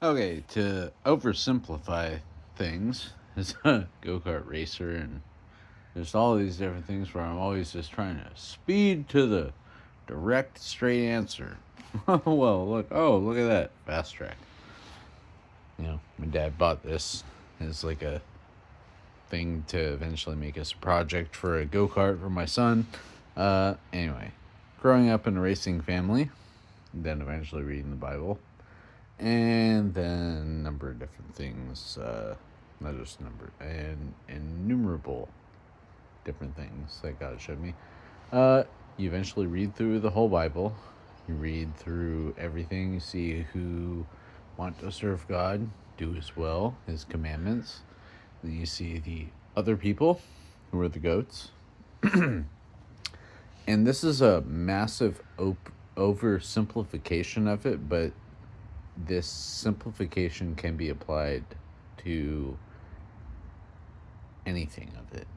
Okay, to oversimplify things, as a go-kart racer and there's all these different things where I'm always just trying to speed to the direct, straight answer. Well, look at that. Fast track. My dad bought this as like a thing to eventually make us a project for a go-kart for my son. Anyway, growing up in a racing family, then eventually reading the Bible, and then a number of different things, not just number, and innumerable different things that God showed me. You eventually read through the whole Bible. You read through everything. You see who want to serve God, do His will, His commandments. Then you see the other people who are the goats. And this is a massive oversimplification of it, but this simplification can be applied to anything of it.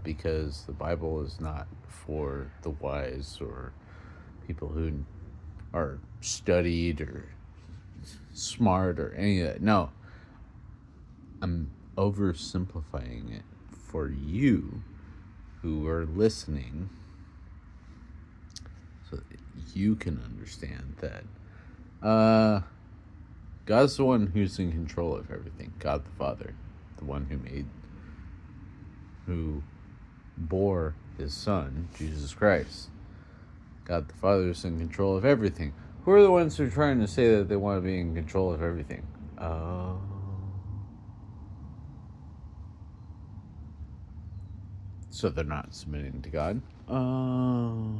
Because the Bible is not for the wise or people who are studied or smart or any of that. No, I'm oversimplifying it for you who are listening so that you can understand that God's the one who's in control of everything. God the Father, the one who bore his Son, Jesus Christ. God the Father is in control of everything. Who are the ones who are trying to say that they want to be in control of everything? Oh. So they're not submitting to God? Oh.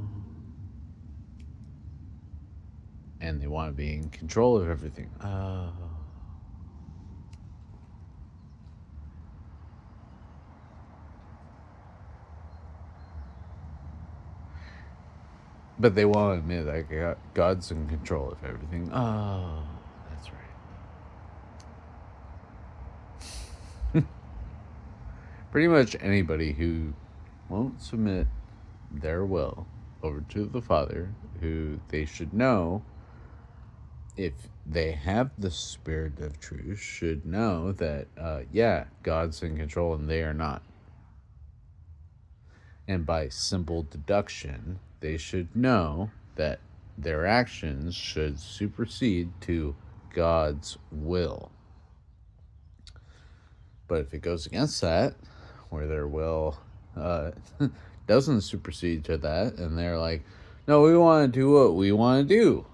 And they want to be in control of everything? Oh. But they won't admit that God's in control of everything. Oh, that's right. Pretty much anybody who won't submit their will over to the Father, who they should know, if they have the Spirit of truth, should know that, God's in control and they are not. And by simple deduction, they should know that their actions should supersede to God's will. But if it goes against that, where their will doesn't supersede to that, and they're like, no, we want to do what we want to do,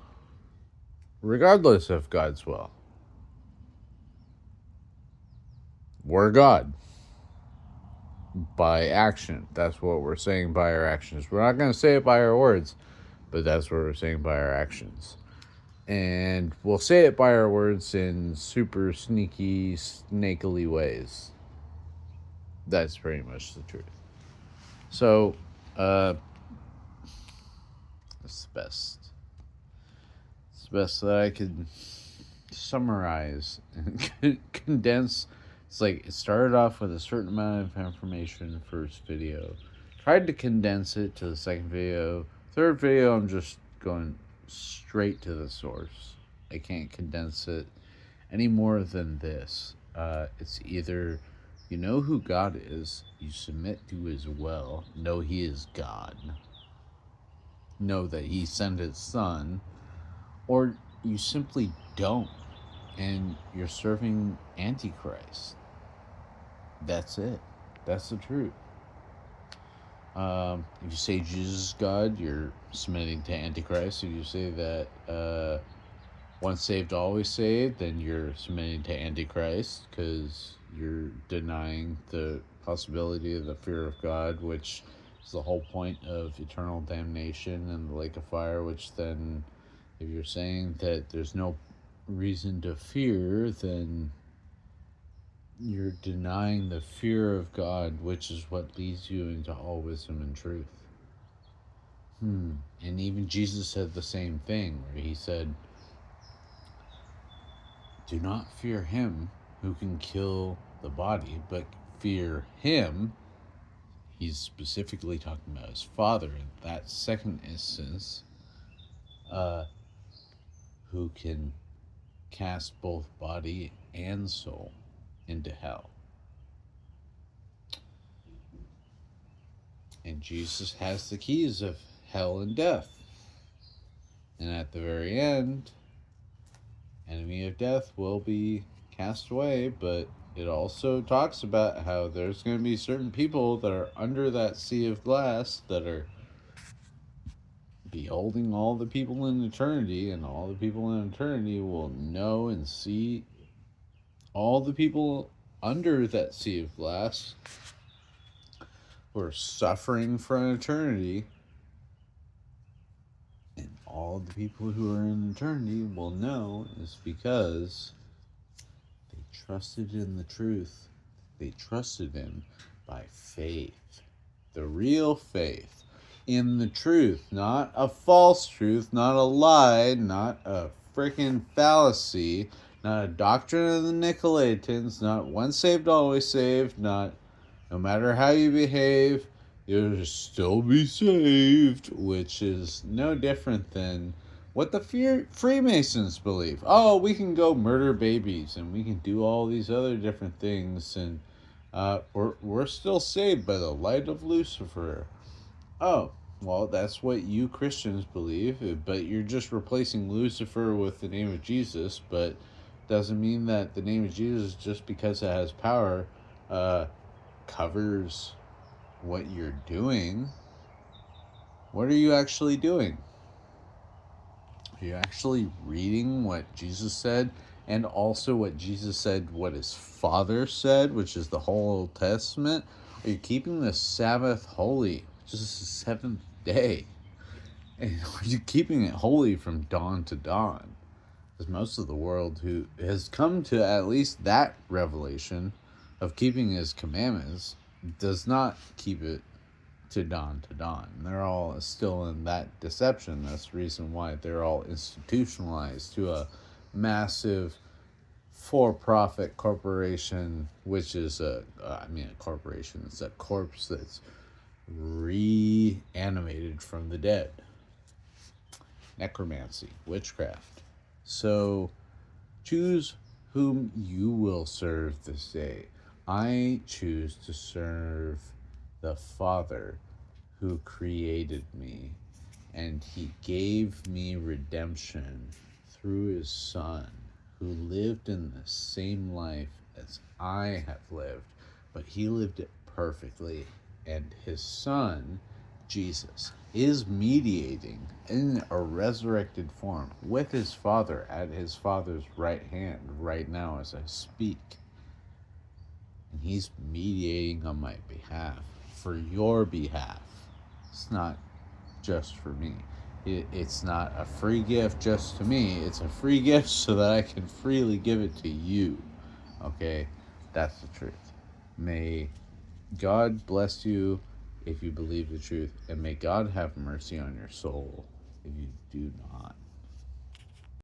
regardless of God's will. We're God. By action. That's what we're saying by our actions. We're not going to say it by our words, but that's what we're saying by our actions. And we'll say it by our words in super sneaky, snakily ways. That's pretty much the truth. So, it's the best. It's the best that I could summarize and condense. It's like it started off with a certain amount of information, first video. Tried to condense it to the second video. Third video, I'm just going straight to the source. I can't condense it any more than this. It's either you know who God is, you submit to his will, know he is God, know that he sent his son, or you simply don't, and you're serving Antichrist. That's it. That's the truth. If you say Jesus is God, you're submitting to Antichrist. If you say that once saved, always saved, then you're submitting to Antichrist because you're denying the possibility of the fear of God, which is the whole point of eternal damnation and the lake of fire, which then, if you're saying that there's no reason to fear, then you're denying the fear of God, which is what leads you into all wisdom and truth. And even Jesus said the same thing, where he said, do not fear him who can kill the body, but fear him. He's specifically talking about his Father in that second instance, who can cast both body and soul into hell. And Jesus has the keys of hell and death. And at the very end, enemy of death will be cast away, but it also talks about how there's going to be certain people that are under that sea of glass that are beholding all the people in eternity, and all the people in eternity will know and see all the people under that sea of glass who are suffering for an eternity. And all the people who are in eternity will know is because they trusted in the truth. They trusted in by faith. The real faith in the truth, not a false truth, not a lie, not a freaking fallacy, not a doctrine of the Nicolaitans, not once saved, always saved, not no matter how you behave, you'll still be saved, which is no different than what the Freemasons believe. Oh, we can go murder babies and we can do all these other different things, and we're still saved by the light of Lucifer. Oh, well, that's what you Christians believe, but you're just replacing Lucifer with the name of Jesus, but doesn't mean that the name of Jesus, just because it has power, covers what you're doing. What are you actually doing? Are you actually reading what Jesus said, and also what Jesus said, what his Father said, which is the whole Old Testament? Are you keeping the Sabbath holy, which is the seventh day? And are you keeping it holy from dawn to dawn? Because most of the world who has come to at least that revelation of keeping his commandments does not keep it to dawn to dawn. They're all still in that deception. That's the reason why they're all institutionalized to a massive for-profit corporation, which is a corporation. It's a corpse that's reanimated from the dead. Necromancy, witchcraft. So choose whom you will serve this day. I choose to serve the Father who created me, and he gave me redemption through his Son, who lived in the same life as I have lived, but he lived it perfectly. And his Son, Jesus, is mediating in a resurrected form with his Father at his Father's right hand right now as I speak. And he's mediating on my behalf, for your behalf. It's not just for me. It's not a free gift just to me. It's a free gift so that I can freely give it to you. Okay? That's the truth. May God bless you if you believe the truth, and may God have mercy on your soul if you do not.